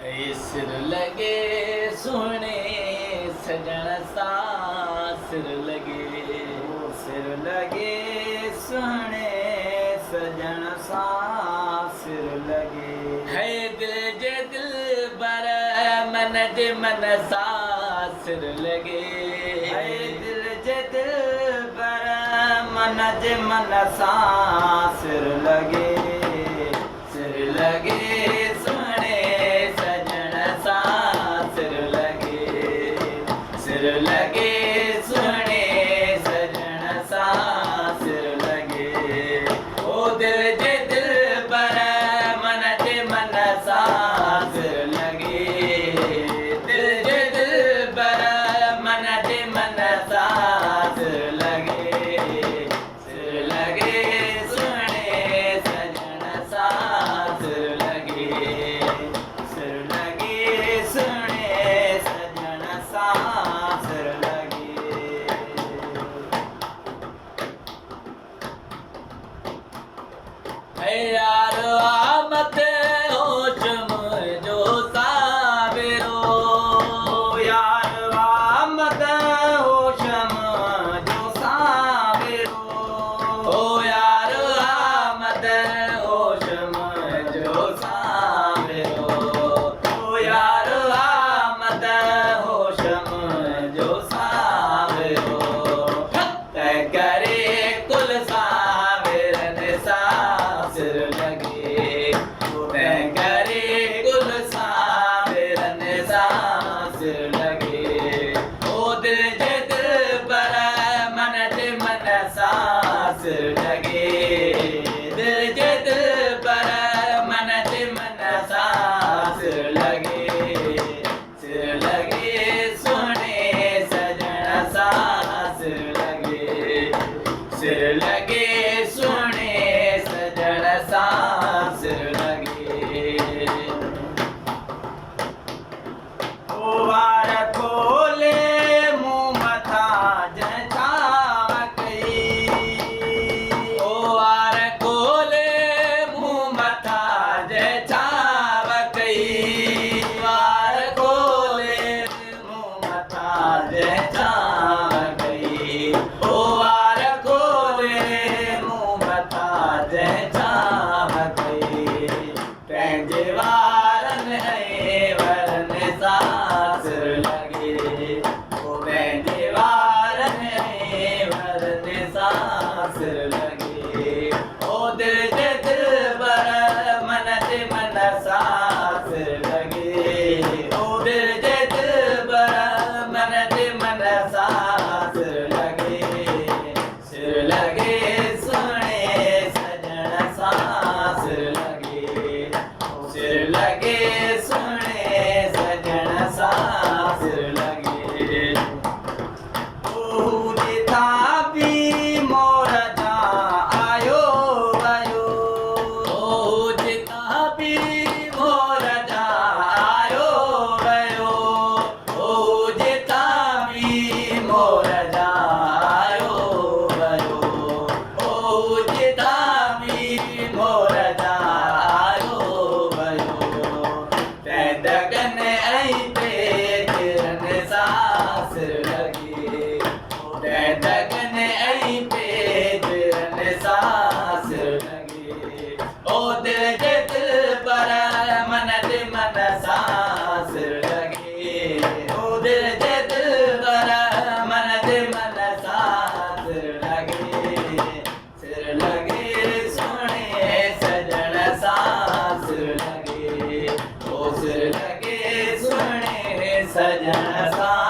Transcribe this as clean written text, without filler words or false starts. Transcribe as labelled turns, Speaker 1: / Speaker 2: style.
Speaker 1: सिर लगे सोने सजण सां सिर लगे
Speaker 2: सिर लगे सोने सजण सां सिर लगे
Speaker 1: है दिल जे दिल बर मन जे मन सां सिर लगे
Speaker 2: है दिल जे दिल बर मन जे मन सां सिर लगे
Speaker 1: सोने सजण सां सिर लगे सोने सजण सां सिर लगे ओ दिल जे दिल बर मन जे मन सां सिर लगे दिल जे दिल बर मन जे मन सां सिर लगे सोने सजण सां सिर लगे
Speaker 2: सोने सजण सां सिर लगे
Speaker 1: है यार आमद होश मुंहिंजो सावेरो
Speaker 2: यार आमद होश मुंहिंजो सावेरो
Speaker 1: ओ यार आमद होश मुंहिंजो सावेरो ओ यार आमद होश मुंहिंजो सावेरो तंहिं करे कुल सावेरनि सां सिर लगे तंहिं करे कुल सावेरनि सां सिर लगे ओ दिल जे दिल बर मन जे मन सां सिर लगे दिल जे दिल बर मन जे मन सां सिर लगे सोने सजण सां सिर लगे सोने सजण सां सिर लगे
Speaker 2: ओ वार खोले मुंह मथा जंहिं छाव कई
Speaker 1: ओ वार खोले मुंह मथा जंहिं छाव कई वार खोले मुंह मथा जंहिं छाव कई ओ वार खोले मुंह मथा जंहिं छाव कई पंहिंजे वारनि ऐं वरनि सां सिर लगे ओ पंहिंजे वारनि ऐं वरनि सां सिर लगे ओ दिल जे दिल बर मन जे मन सां सिर लगे ओ दिल जे दिल बर मन जे मन सां सिर लगे सोने सजण सां सिर लगे सोने सजण सां सिर लगे
Speaker 2: ओ जिथा बि मोर जा आयो वयो
Speaker 1: ओ जिता बि मोर जा आयो वयो ओ जिता बि मोर जा आयो वयो ओ जिता बि मोर जा आयो वयो तंहिं दगनि ऐं पेरनि सां सिर लगे तंहिं दगनि ऐं पेरनि सां सिर लगे ओ दिल जे दिल बर मन जे मन सां सिर लगे ओ दिल जे दिल बर मन जे मन सां सिर लगे सोने सजण सां सिर लगे ओ सिर लगे सोने सजण सां